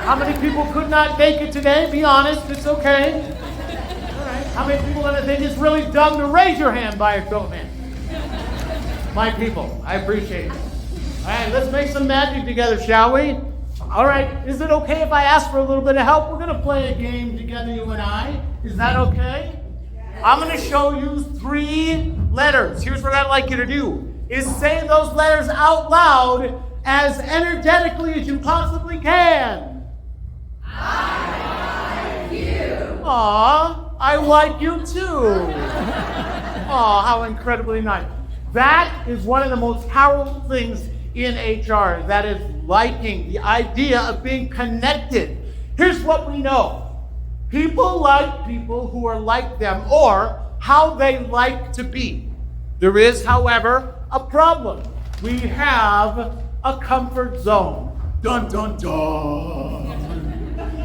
How many people could not make it today? Be honest, it's okay. All right. How many people that think it's really dumb to raise your hand by a show of hands? My people, I appreciate it. All right, let's make some magic together, shall we? All right, is it okay if I ask for a little bit of help? We're going to play a game together, you and I. Is that okay? I'm going to show you 3 letters. Here's what I'd like you to do, is say those letters out loud as energetically as you possibly can. I like you. Aw, I like you too. Aw, how incredibly nice. That is one of the most powerful things in HR. That is liking, the idea of being connected. Here's what we know. People like people who are like them or how they like to be. There is, however, a problem. We have a comfort zone. Dun, dun, dun.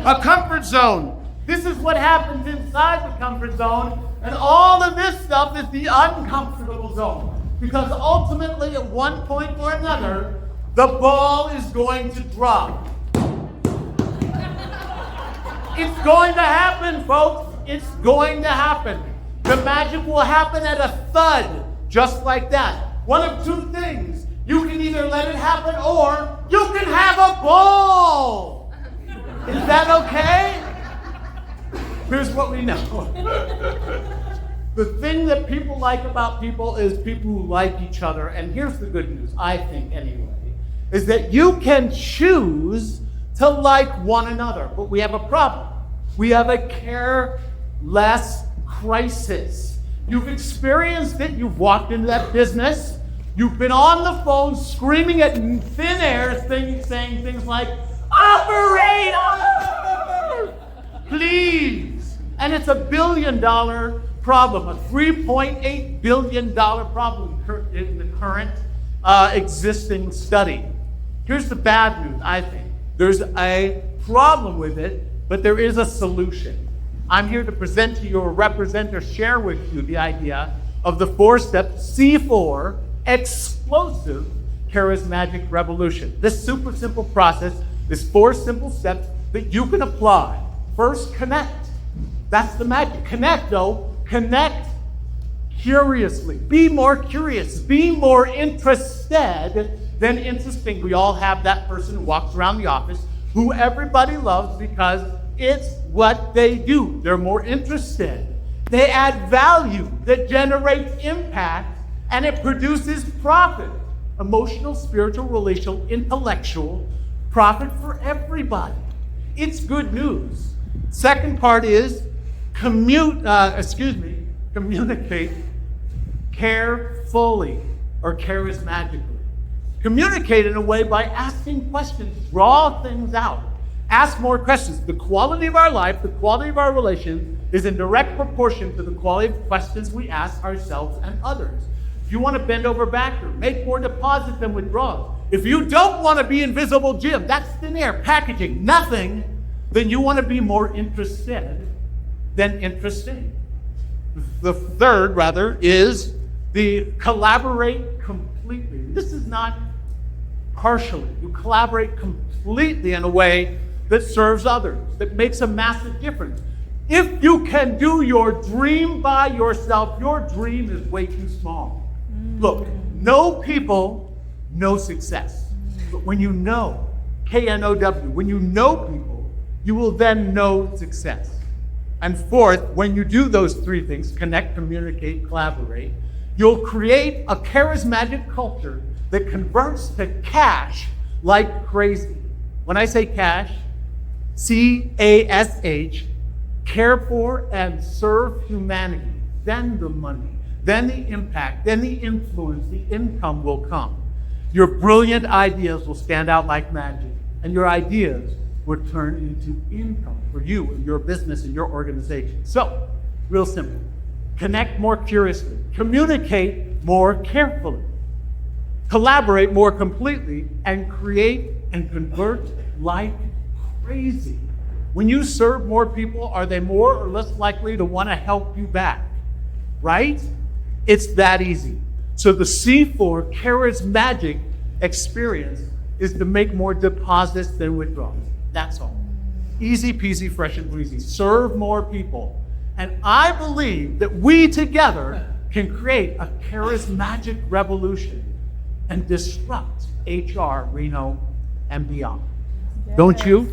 A comfort zone. This is what happens inside the comfort zone, and all of this stuff is the uncomfortable zone. Because ultimately, at one point or another, the ball is going to drop. It's going to happen, folks. It's going to happen. The magic will happen at a thud, just like that. One of 2 things. You can either let it happen or you can have a ball. Is that okay? Here's what we know. The thing that people like about people is people who like each other. And here's the good news, I think anyway, is that you can choose to like one another. But we have a problem. We have a careless crisis. You've experienced it. You've walked into that business. You've been on the phone screaming at thin air, saying things like, "Operator, please." And it's $1 billion problem, a $3.8 billion problem in the current existing study. Here's the bad news, I think. There's a problem with it, but there is a solution. I'm here to present to you or represent or share with you the idea of the 4-step C4 explosive charismatic revolution. This super simple process, this 4 simple steps that you can apply. First, connect. That's the magic. Connect, though. Connect curiously. Be more curious. Be more interested than interesting. We all have that person who walks around the office who everybody loves because it's what they do. They're more interested. They add value that generates impact, and it produces profit. Emotional, spiritual, relational, intellectual profit for everybody. It's good news. Second part is communicate carefully or charismatically. Communicate in a way by asking questions, draw things out. Ask more questions. The quality of our life, the quality of our relations is in direct proportion to the quality of questions we ask ourselves and others. If you want to bend over backward, make more deposits than withdrawals. If you don't want to be invisible Jim, that's thin air, packaging, nothing, then you want to be more interested than interesting. The third, is the collaborate completely. This is not partially. You collaborate completely in a way that serves others, that makes a massive difference. If you can do your dream by yourself, your dream is way too small. Look, no people, no success. But when you know, K-N-O-W, when you know people, you will then know success. And fourth, when you do those 3 things, connect, communicate, collaborate, you'll create a charismatic culture that converts to cash like crazy. When I say cash, C-A-S-H, care for and serve humanity, then the money, then the impact, then the influence, the income will come. Your brilliant ideas will stand out like magic, and your ideas will turn into income for you and your business and your organization. So, real simple. Connect more curiously. Communicate more carefully. Collaborate more completely, and create and convert like crazy. When you serve more people, are they more or less likely to want to help you back? Right? It's that easy. So the C4 charismatic experience is to make more deposits than withdrawals. That's all. easy peasy, fresh and breezy. Serve more people. And I believe that we together can create a charismatic revolution and disrupt HR, Reno, and beyond. Yes. Don't you?